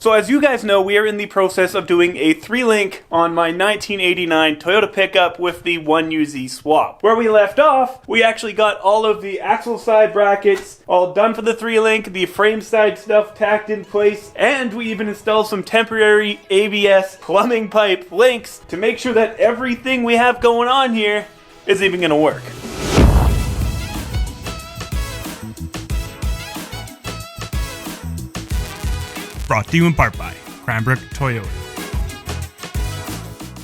So as you guys know, we are in the process of doing a 3-link on my 1989 Toyota pickup with the 1UZ swap. Where we left off, we actually got all of the axle side brackets all done for the 3-link, the frame side stuff tacked in place, and we even installed some temporary ABS plumbing pipe links to make sure that everything we have going on here is even going to work. Brought to you in part by Cranbrook Toyota.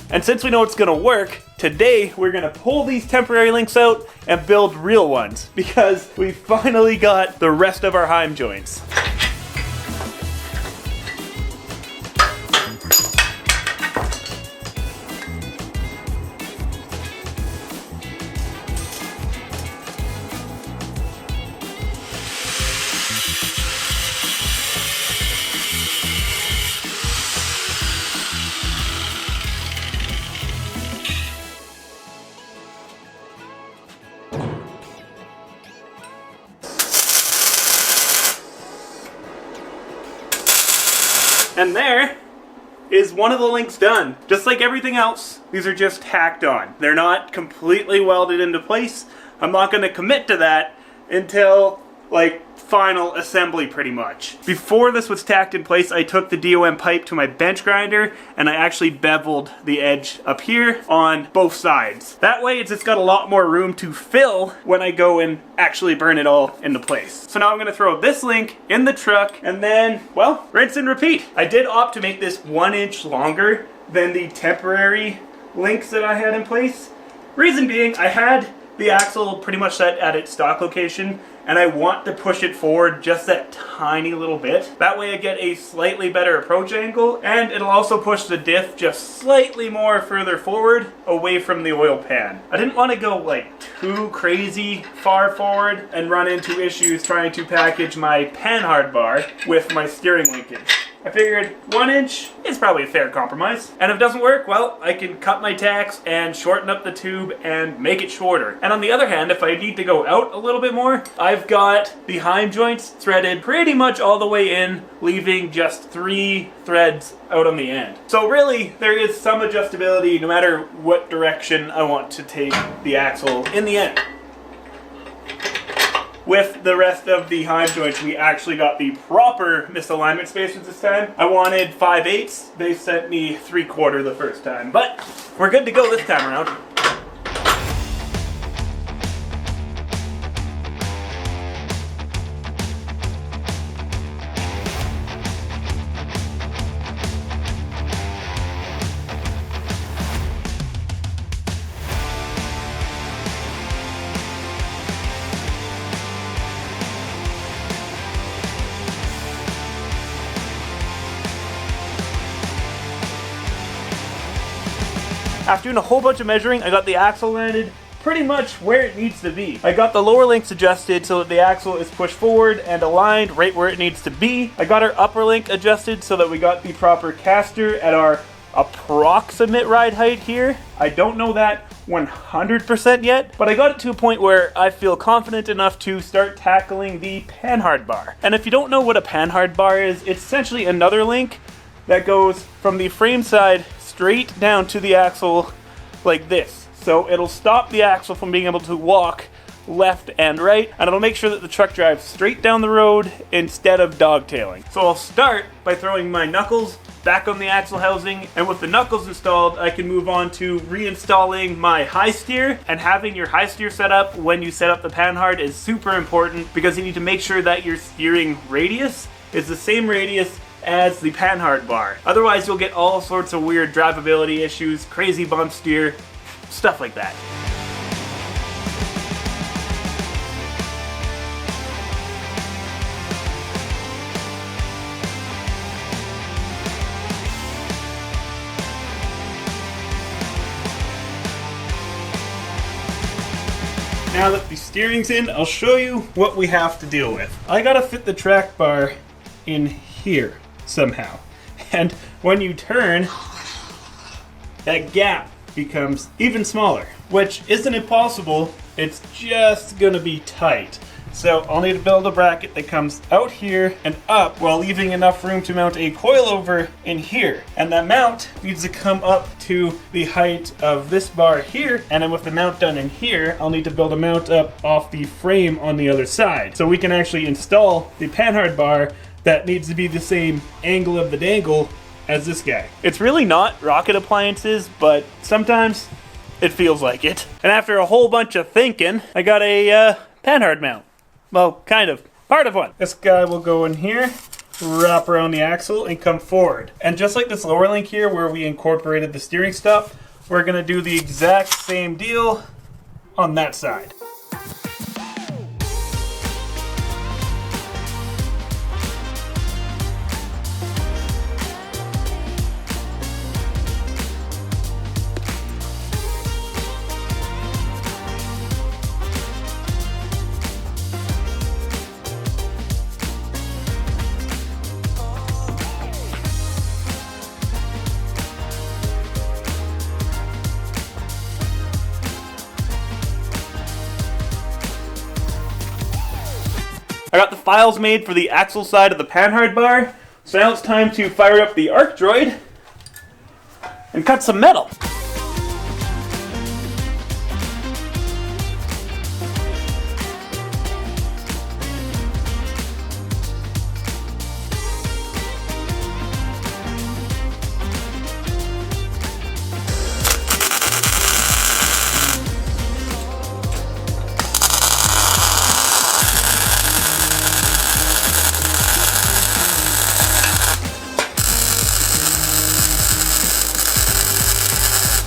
And since we know it's going to work, today we're going to pull these temporary links out and build real ones, because we finally got the rest of our heim joints. And there is one of the links done. Just like everything else, these are just tacked on. They're not completely welded into place. I'm not going to commit to that until like final assembly pretty much. Before this was tacked in place, I took the DOM pipe to my bench grinder and I actually beveled the edge up here on both sides. That way it's just got a lot more room to fill when I go and actually burn it all into place. So now I'm going to throw this link in the truck and then, well, rinse and repeat. I did opt to make this 1 inch longer than the temporary links that I had in place. Reason being, I had the axle pretty much set at its stock location, and I want to push it forward just that tiny little bit. That way I get a slightly better approach angle, and it'll also push the diff just slightly more further forward away from the oil pan. I didn't want to go like too crazy far forward and run into issues trying to package my panhard bar with my steering linkage. I figured 1 inch is probably a fair compromise. And if it doesn't work, well, I can cut my tacks and shorten up the tube and make it shorter. And on the other hand, if I need to go out a little bit more, I've got the heim joints threaded pretty much all the way in, leaving just 3 threads out on the end. So really, there is some adjustability no matter what direction I want to take the axle in the end. With the rest of the heim joints, we actually got the proper misalignment spacers this time. I wanted 5/8. They sent me 3/4 the first time, but we're good to go this time around. After doing a whole bunch of measuring, I got the axle landed pretty much where it needs to be. I got the lower links adjusted so that the axle is pushed forward and aligned right where it needs to be. I got our upper link adjusted so that we got the proper caster at our approximate ride height here. I don't know that 100% yet, but I got it to a point where I feel confident enough to start tackling the panhard bar. And if you don't know what a panhard bar is, it's essentially another link that goes from the frame side straight down to the axle like this. So it'll stop the axle from being able to walk left and right, and it'll make sure that the truck drives straight down the road instead of dogtailing. So I'll start by throwing my knuckles back on the axle housing, and with the knuckles installed, I can move on to reinstalling my high steer. And having your high steer set up when you set up the panhard is super important, because you need to make sure that your steering radius is the same radius as the panhard bar. Otherwise, you'll get all sorts of weird drivability issues, crazy bump steer, stuff like that. Now that the steering's in, I'll show you what we have to deal with. I gotta fit the track bar in here somehow. And when you turn, that gap becomes even smaller, which isn't impossible, it's just gonna be tight. So I'll need to build a bracket that comes out here and up while leaving enough room to mount a coilover in here. And that mount needs to come up to the height of this bar here. And then with the mount done in here, I'll need to build a mount up off the frame on the other side. So we can actually install the panhard bar that needs to be the same angle of the dangle as this guy. It's really not rocket appliances, but sometimes it feels like it. And after a whole bunch of thinking, I got a panhard mount. Well, kind of. Part of one. This guy will go in here, wrap around the axle, and come forward. And just like this lower link here where we incorporated the steering stuff, we're going to do the exact same deal on that side. I got the files made for the axle side of the panhard bar, so now it's time to fire up the arc droid and cut some metal.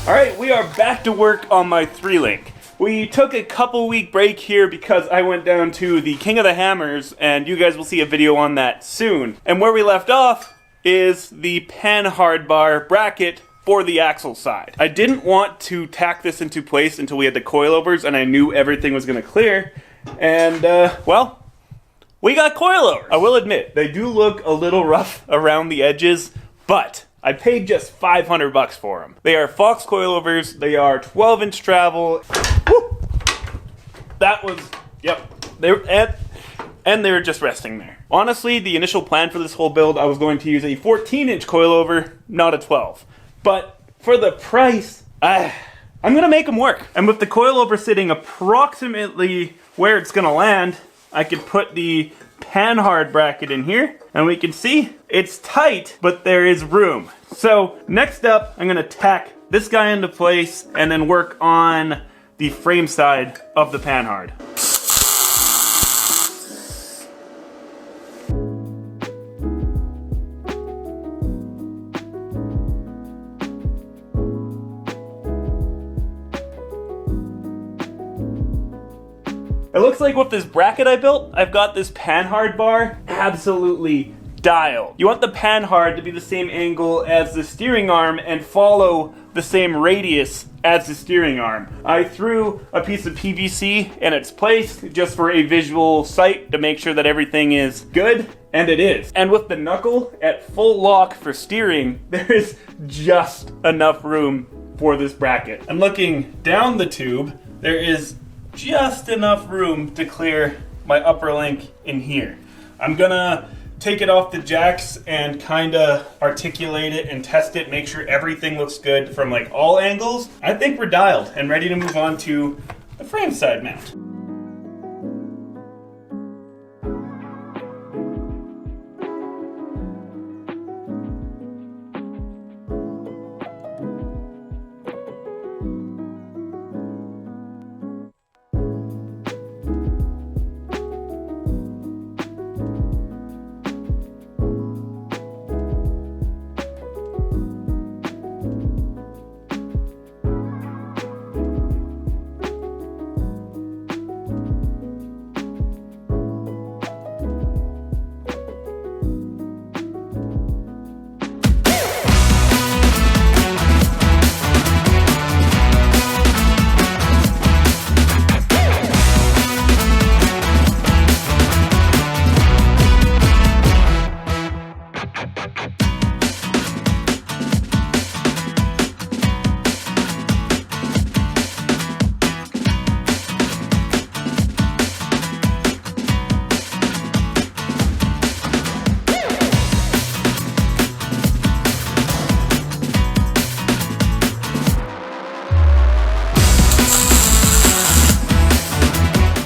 Alright, we are back to work on my 3-link. We took a couple-week break here because I went down to the King of the Hammers, and you guys will see a video on that soon. And where we left off is the panhard bar bracket for the axle side. I didn't want to tack this into place until we had the coilovers and I knew everything was going to clear. And, well, we got coilovers. I will admit, they do look a little rough around the edges, but I paid just $500 for them. They are Fox coilovers. They are 12-inch travel. Woo! That was, yep. They were and they were just resting there. Honestly, the initial plan for this whole build, I was going to use a 14-inch coilover, not a 12. But for the price, I'm gonna make them work. And with the coilover sitting approximately where it's gonna land, I could put the panhard bracket in here, and we can see it's tight, but there is room. So next up, I'm gonna tack this guy into place and then work on the frame side of the panhard. It looks like with this bracket I built, I've got this panhard bar absolutely dialed. You want the panhard to be the same angle as the steering arm and follow the same radius as the steering arm. I threw a piece of PVC in its place just for a visual sight to make sure that everything is good, and it is. And with the knuckle at full lock for steering, there is just enough room for this bracket. I'm looking down the tube, there is just enough room to clear my upper link in here. I'm gonna take it off the jacks and kinda articulate it and test it, make sure everything looks good from like all angles. I think we're dialed and ready to move on to the frame side mount.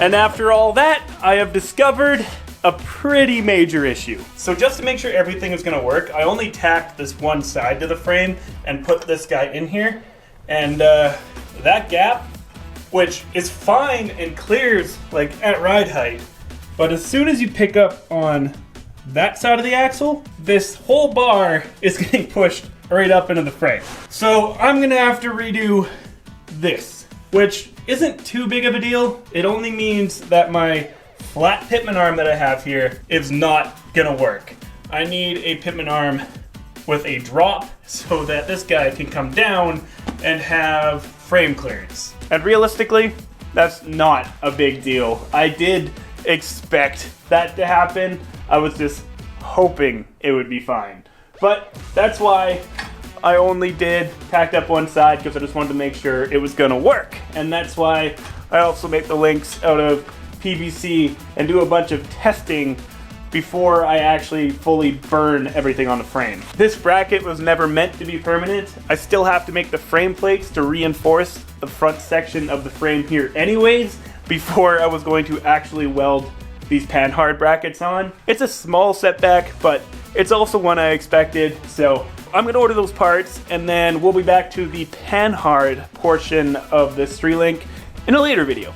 And after all that, I have discovered a pretty major issue. So just to make sure everything is gonna work, I only tacked this one side to the frame and put this guy in here. And that gap, which is fine and clears like at ride height, but as soon as you pick up on that side of the axle, this whole bar is getting pushed right up into the frame. So I'm gonna have to redo this, which isn't too big of a deal. It only means that my flat pitman arm that I have here is not gonna work. I need a pitman arm with a drop so that this guy can come down and have frame clearance. And realistically, that's not a big deal. I did expect that to happen. I was just hoping it would be fine. But that's why I only tacked up one side, because I just wanted to make sure it was gonna work. And that's why I also make the links out of PVC and do a bunch of testing before I actually fully burn everything on the frame. This bracket was never meant to be permanent. I still have to make the frame plates to reinforce the front section of the frame here anyways, before I was going to actually weld these panhard brackets on. It's a small setback, but it's also one I expected, so I'm gonna order those parts, and then we'll be back to the panhard portion of this 3-link in a later video.